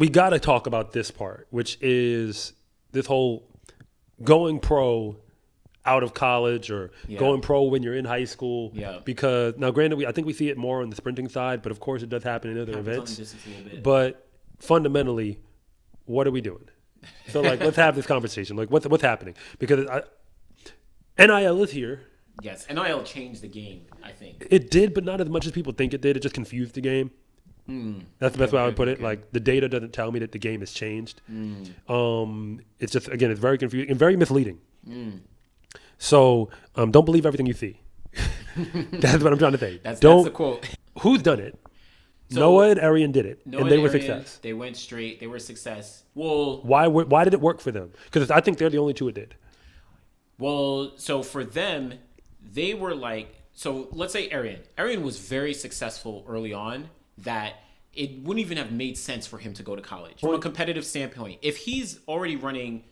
we got to talk about this part, which is this whole going pro out of college or going pro when you're in high school. Yeah. Because now, granted, I think we see it more on the sprinting side, but of course it does happen in other events. But fundamentally, what are we doing? So like, let's have this conversation. Like, what's happening? Because NIL is here. Yes, NIL changed the game, I think. It did, but not as much as people think it did. It just confused the game. That's the best way I would put it. Like, the data doesn't tell me that the game has changed. It's just, again, it's very confusing and very misleading. So don't believe everything you see. That's what I'm trying to say. That's the quote. Who's done it? So, Noah and Erriyon did it, and they were success. They went straight. They were success. Well, why did it work for them? Because I think they're the only two it did. Well, so for them, they were like, so let's say Erriyon. Erriyon was very successful early on that it wouldn't even have made sense for him to go to college. From a competitive standpoint, if he's already running,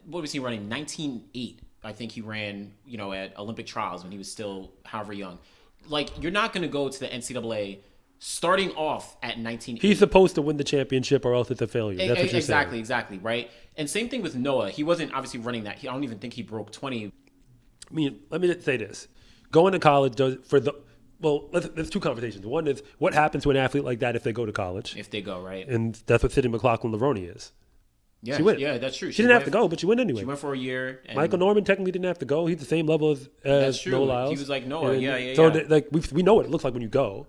what was he running? 19.8. I think he ran, at Olympic trials when he was still however young. Like, you're not going to go to the NCAA starting off at 19.8. He's supposed to win the championship or else it's a failure. That's what you're saying. Exactly, right? And same thing with Noah. He wasn't obviously running that. I don't even think he broke 20. I mean, let me just say this. Going to college there's two conversations. One is, what happens to an athlete like that if they go to college? If they go, right? And that's what Sydney McLaughlin-Levrone is. Yeah, she went. Yeah, that's true. She didn't have to go, but she went anyway. She went for a year. And Michael Norman technically didn't have to go. He's the same level as that's true. Noah Lyles. He was like Noah. Yeah. So we know what it looks like when you go.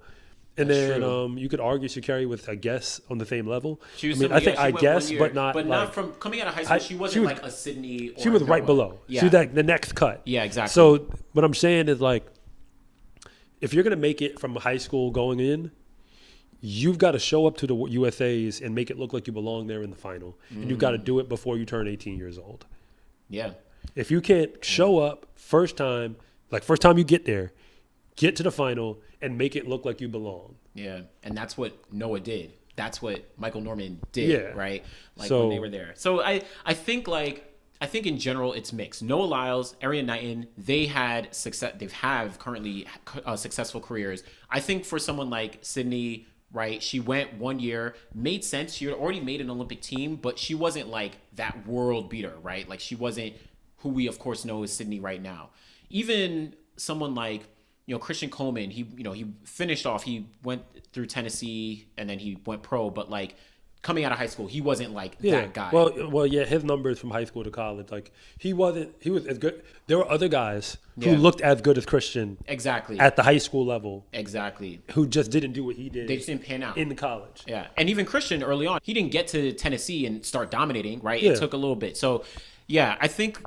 And that's then you could argue Sha'Carri was, I guess, on the same level. She was but not. But not from coming out of high school. She wasn't like a Sydney. Or she was right below. Yeah. She was like the next cut. Yeah, exactly. So what I'm saying is, like, if you're gonna make it from high school going in, you've got to show up to the USA's and make it look like you belong there in the final, and you've got to do it before you turn 18 years old. Yeah. If you can't show up first time you get there, get to the final, and make it look like you belong. Yeah, and that's what Noah did. That's what Michael Norman did, right? Like, when they were there. So I think in general it's mixed. Noah Lyles, Erriyon Knighton, they had success. They have currently successful careers. I think for someone like Sydney, right? She went 1 year, made sense. She had already made an Olympic team, but she wasn't like that world beater, right? Like, she wasn't who we of course know as Sydney right now. Even someone like, Christian Coleman, he finished off, he went through Tennessee and then he went pro, but like coming out of high school, he wasn't like that guy. Well, yeah, his numbers from high school to college, like he was as good. There were other guys who looked as good as Christian at the high school level. Exactly. Who just didn't do what he did. They just didn't pan out. In college. Yeah. And even Christian early on, he didn't get to Tennessee and start dominating, right? Yeah. It took a little bit. So, yeah, I think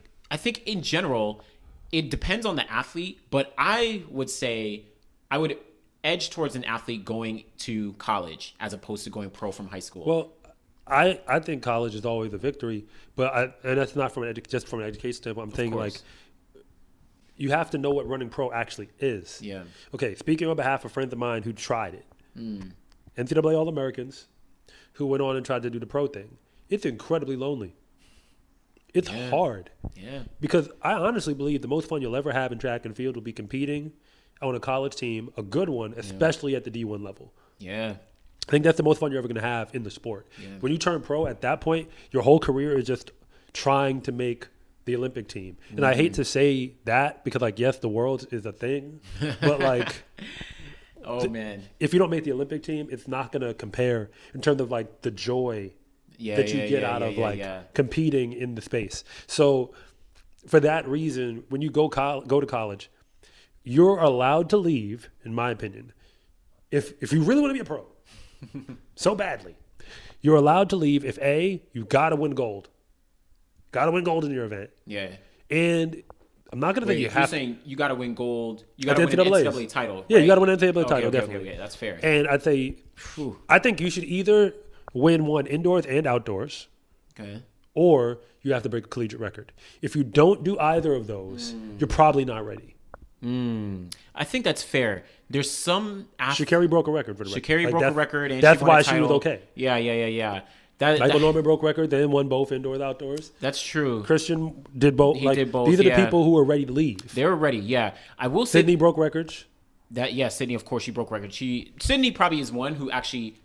in general, it depends on the athlete, but I would say I would edge towards an athlete going to college as opposed to going pro from high school. Well, I think college is always a victory, but and that's not just from an education standpoint. I'm saying, like, you have to know what running pro actually is. Yeah. Okay, speaking on behalf of friends of mine who tried it, NCAA All-Americans who went on and tried to do the pro thing, it's incredibly lonely. It's hard. Yeah. Because I honestly believe the most fun you'll ever have in track and field will be competing on a college team, a good one, especially at the D1 level. Yeah. I think that's the most fun you're ever going to have in the sport. Yeah. When you turn pro, at that point, your whole career is just trying to make the Olympic team. And I hate to say that because, like, yes, the world is a thing, but, like, man, if you don't make the Olympic team, it's not going to compare in terms of, like, the joy that you get out of competing in the space. So for that reason, when you go to college, you're allowed to leave, in my opinion. If you really want to be a pro so badly, you're allowed to leave if you got to win gold. Got to win gold in your event. Yeah. And I'm not going to think you have. You're saying you got to win gold. You got to win an NCAA title. Right? Yeah, you got to win an NCAA title, definitely. Okay, that's fair. And I'd say, I think you should either win one indoors and outdoors. Okay. Or you have to break a collegiate record. If you don't do either of those, you're probably not ready. I think that's fair. There's some Sha'Carri broke a record for the record. Sha'Carri broke a record, and that's she won why a title. She was okay. Yeah. Michael Norman broke record, then won both indoors, outdoors. That's true. Christian did both. He did both. These are the people who are ready to leave. They were ready. Yeah, I will say Sydney broke records. Sydney, of course, she broke records. Sydney probably is one who actually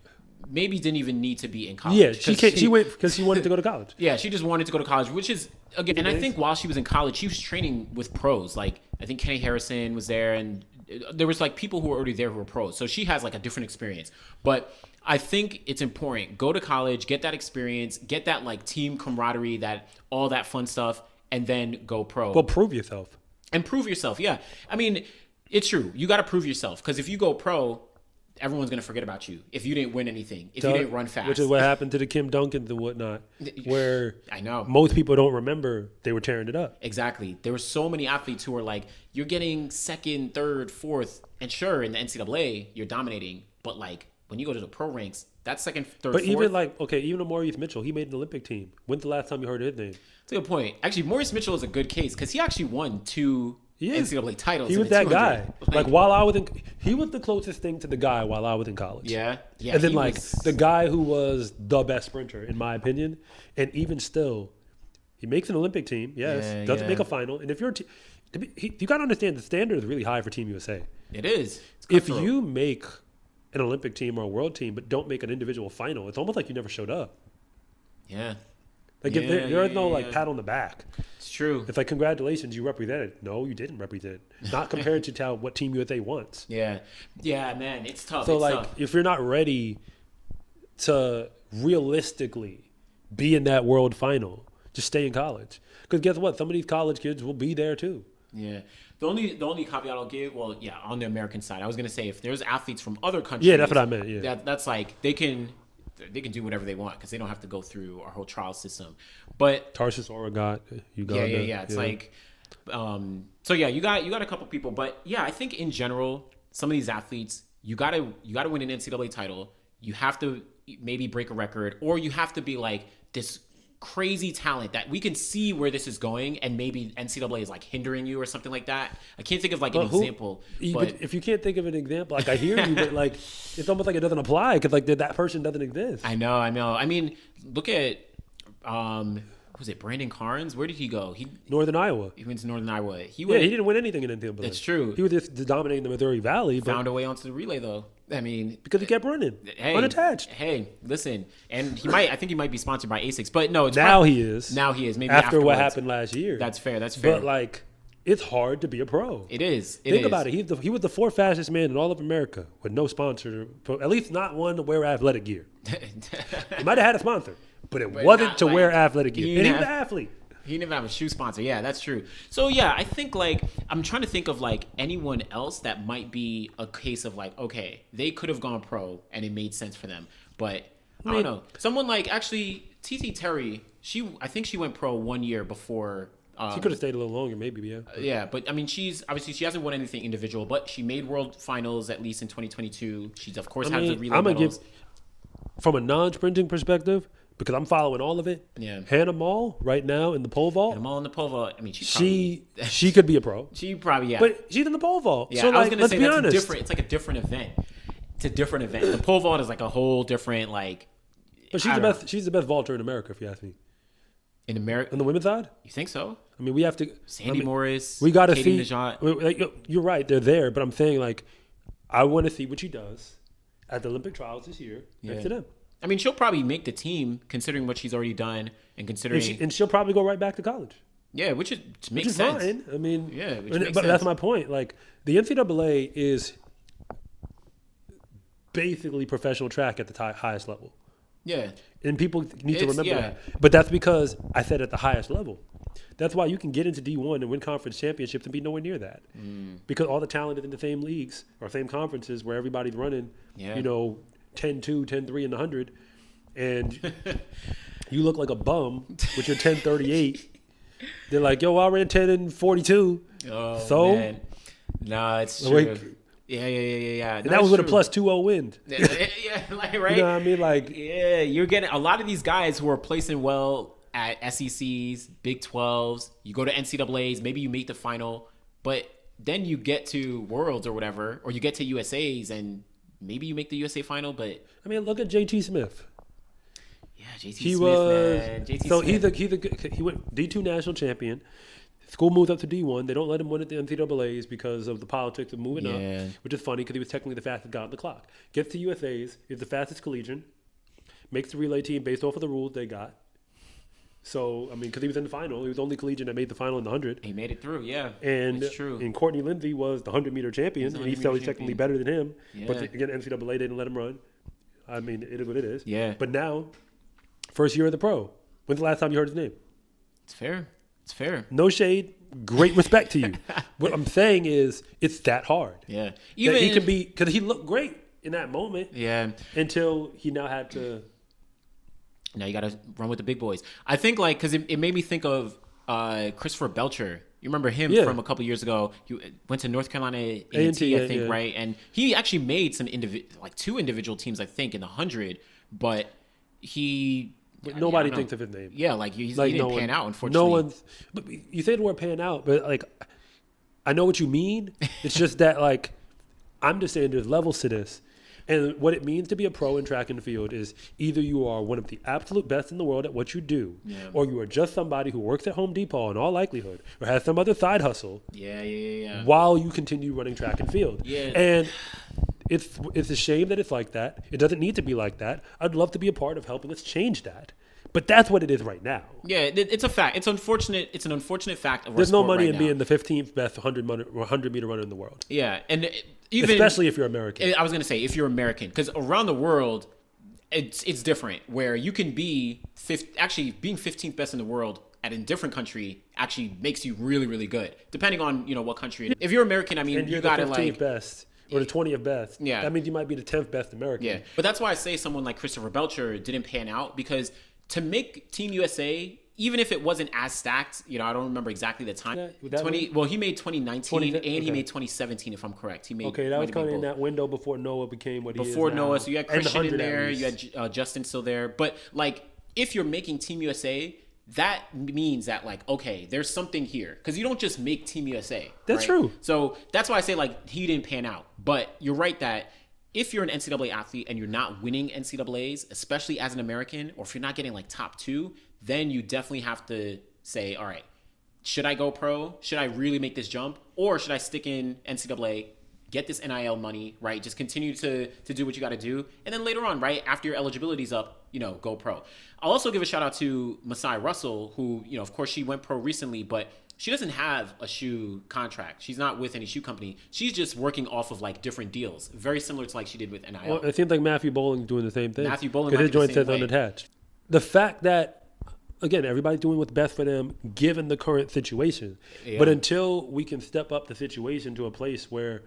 maybe didn't even need to be in college. Yeah, she went because she wanted to go to college. Yeah, she just wanted to go to college, which is, again, and I think while she was in college, she was training with pros. Like, I think Kenny Harrison was there, and there was like people who were already there who were pros. So she has like a different experience. But I think it's important. Go to college, get that experience, get that like team camaraderie, that all that fun stuff, and then go pro. Well, prove yourself. And prove yourself, yeah. I mean, it's true. You got to prove yourself, because if you go pro, everyone's going to forget about you if you didn't win anything, if you didn't run fast. Which is what happened to the Kim Duncans and whatnot, where I know most people don't remember they were tearing it up. Exactly. There were so many athletes who were like, you're getting second, third, fourth, and sure, in the NCAA, you're dominating. But like, when you go to the pro ranks, that's second, third, but fourth. Even like, okay, even Maurice Mitchell, he made an Olympic team. When's the last time you heard his name? That's a good point. Actually, Maurice Mitchell is a good case because he actually won 2 NCAA titles. He was that guy. Like while I was in, he was the closest thing to the guy while I was in college. Yeah. And then like the guy who was the best sprinter in my opinion, and even still, he makes an Olympic team. Yes, doesn't make a final. And if you're, you got to understand the standard is really high for Team USA. It is. If you make an Olympic team or a world team, but don't make an individual final, it's almost like you never showed up. Yeah. Like if there is no like pat on the back. It's true. It's like, congratulations, you represented. No, you didn't represent. Not compared to what Team USA wants. Yeah, man, it's tough. So it's like, tough. if you're not ready to realistically be in that world final, just stay in college. Because guess what? Some of these college kids will be there too. Yeah. The only caveat I'll give, well, yeah, on the American side, I was gonna say if there's athletes from other countries, yeah, that's what I meant. Yeah, that's like they can do whatever they want because they don't have to go through our whole trial system. But Tarsus, Oregon, Uganda. Yeah. It's like, so yeah, you got a couple people, but yeah, I think in general, some of these athletes, you gotta win an NCAA title. You have to maybe break a record, or you have to be like this crazy talent that we can see where this is going, and maybe NCAA is like hindering you or something like that. I can't think of like an example. But if you can't think of an example, like I hear you, but like it's almost like it doesn't apply because like that person doesn't exist. I know. I mean, look at was it Brandon Carnes? Where did he go? Northern Iowa. He went to Northern Iowa. He didn't win anything in NCAA. That's true. He was just dominating the Missouri Valley. Found a way onto the relay though. I mean, because he kept running unattached. Hey, listen, and I think he might be sponsored by ASICS, but no, he is. Now he is. Maybe after what happened last year. That's fair. But like, it's hard to be a pro. It is. Think about it. He was the 4th fastest man in all of America with no sponsor, at least not one to wear athletic gear. He might have had a sponsor, but it wasn't to wear athletic gear. And he was an athlete. He didn't even have a shoe sponsor. Yeah, that's true. So yeah, I think like I'm trying to think of like anyone else that might be a case of like, okay, they could have gone pro and it made sense for them, but I don't know. Someone like actually TT Terry, I think she went pro 1 year before. She could have stayed a little longer, maybe. Yeah. Yeah, but I mean, she hasn't won anything individual, but she made world finals at least in 2022. She's of course has the relay medals. From a non-sprinting perspective, because I'm following all of it. Yeah. Hannah Mall right now in the pole vault. Hannah Mall in the pole vault. I mean, she could be a pro. She probably But she's in the pole vault. Yeah, so I was like, gonna say that's honest. different. It's like a different event. It's a different event. The pole vault is like a whole different like. But she's the best. She's the best vaulter in America, if you ask me. In America, on the women's side, you think so? I mean, we have to. Sandy Morris. We got to Katie see. Najat. You're right. They're there, but I'm saying like, I want to see what she does at the Olympic trials this year next to them. I mean, she'll probably make the team considering what she's already done and considering. And she'll probably go right back to college. Yeah, which makes sense. Fine. I mean, yeah, but that's my point. Like the NCAA is basically professional track at the highest level. Yeah, and people need to remember that. But that's because I said at the highest level. That's why you can get into D1 and win conference championships and be nowhere near that. Because all the talent is in the same leagues or same conferences where everybody's running. Yeah. 10-2, 10-3 in the 100, and you look like a bum with your 10:38. They're like, "Yo, I ran 10 and 42." Oh, so, man. No, it's true. Yeah. And that was with a plus 2-0 wind. Yeah, like right. You know what I mean? Like, yeah, you're getting a lot of these guys who are placing well at SECs, Big 12s. You go to NCAAs, maybe you make the final, but then you get to Worlds or whatever, or you get to USAs and. Maybe you make the USA final, but I mean, look at JT Smith. Yeah, JT Smith, man. JT Smith. He went D2 national champion, School moves up to D1. They don't let him win at the NCAAs because of the politics of moving up, which is funny because he was technically the fastest guy on the clock. Gets to USA's, is the fastest collegian, makes the relay team based off of the rules they got. So, I mean, because he was in the final. He was the only collegian that made the final in the 100. He made it through, yeah. And, it's true. And Courtney Lindsay was the 100-meter champion, and he felt he's technically better than him. Yeah. But, again, NCAA didn't let him run. I mean, it is what it is. Yeah. But now, first year of the pro. When's the last time you heard his name? It's fair. It's fair. No shade. Great respect to you. What I'm saying is, it's that hard. Yeah. Even that he can be, because he looked great in that moment. Yeah. Until he now had to. Now you got to run with the big boys. I think, like, because it made me think of Christopher Belcher. You remember him from a couple years ago? He went to North Carolina A&T, I think, right? And he actually made some two individual teams, I think, in the 100. But nobody thinks of his name. Yeah, like he didn't pan out, unfortunately. No one's. But you say the word pan out, but like, I know what you mean. It's just that, like, I'm just saying there's levels to this. And what it means to be a pro in track and field is either you are one of the absolute best in the world at what you do, or you are just somebody who works at Home Depot in all likelihood, or has some other side hustle. While you continue running track and field. Yeah. And it's a shame that it's like that. It doesn't need to be like that. I'd love to be a part of helping us change that. But that's what it is right now. Yeah, it's a fact. It's unfortunate. It's an unfortunate fact of our There's no money right in being the 15th best 100-meter runner in the world. Yeah, and especially if you're American. I was going to say if you're American, because around the world, it's different. Where you can be being 15th best in the world at a different country actually makes you really, really good, depending on what country it is. If you're American, I mean, and you got to the 15th best. Or the 20th best. Yeah. That means you might be the 10th best American. Yeah. But that's why I say someone like Christopher Belcher didn't pan out, because to make Team USA, even if it wasn't as stacked, I don't remember exactly the time. He made 2019 and he made 2017, if I'm correct. That was kind of in that window before Noah became what he is now. Before Noah, so you had Christian in there, you had Justin still there. But, like, if you're making Team USA, that means that, like, okay, there's something here. Because you don't just make Team USA. That's true. So that's why I say, like, he didn't pan out. But you're right that if you're an NCAA athlete and you're not winning NCAAs, especially as an American, or if you're not getting, like, top 2, then you definitely have to say, all right, should I go pro? Should I really make this jump? Or should I stick in NCAA, get this NIL money, right? Just continue to do what you got to do. And then later on, right, after your eligibility's up, go pro. I'll also give a shout out to Masai Russell, who, of course, she went pro recently, but she doesn't have a shoe contract. She's not with any shoe company. She's just working off of, like, different deals, very similar to like she did with NIL. Well, it seems like Matthew Bowling's doing the same thing. Matthew Bowling, because his joint says unattached. The fact that, again, everybody's doing what's best for them given the current situation. Yeah. But until we can step up the situation to a place where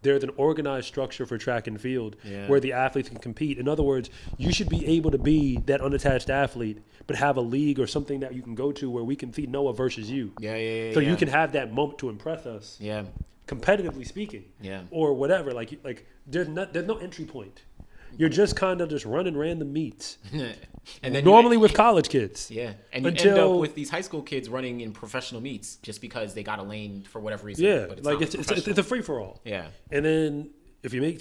there's an organized structure for track and field where the athletes can compete. In other words, you should be able to be that unattached athlete, but have a league or something that you can go to where we can see Noah versus you. So you can have that moment to impress us. Yeah. Competitively speaking. Yeah. Or whatever. Like there's no entry point. You're just kind of just running random meets. And then normally with college kids. Yeah. And you end up with these high school kids running in professional meets just because they got a lane for whatever reason. Yeah. But like it's a free for all. Yeah. And then if you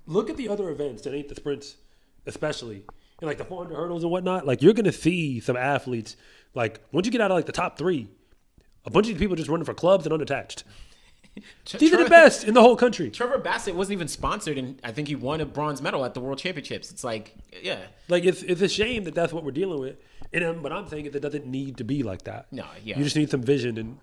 look at the other events that ain't the sprints, especially in like the 400 hurdles and whatnot, like you're going to see some athletes, like once you get out of like the top 3, a bunch of these people just running for clubs and unattached. These are the best in the whole country. Trevor Bassett wasn't even sponsored, and I think he won a bronze medal at the World Championships. It's like, yeah. Like, it's a shame that that's what we're dealing with. And but I'm saying it doesn't need to be like that. No, yeah. You just need some vision, and,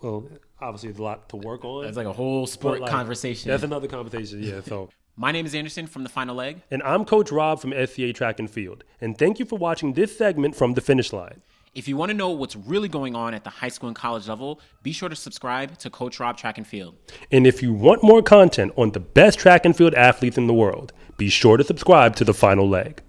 well, obviously there's a lot to work on. It's like a whole sport conversation. That's another conversation, yeah. So my name is Anderson from The Final Leg. And I'm Coach Rob from SCA Track and Field. And thank you for watching this segment from The Finish Line. If you want to know what's really going on at the high school and college level, be sure to subscribe to Coach Rob Track and Field. And if you want more content on the best track and field athletes in the world, be sure to subscribe to The Final Leg.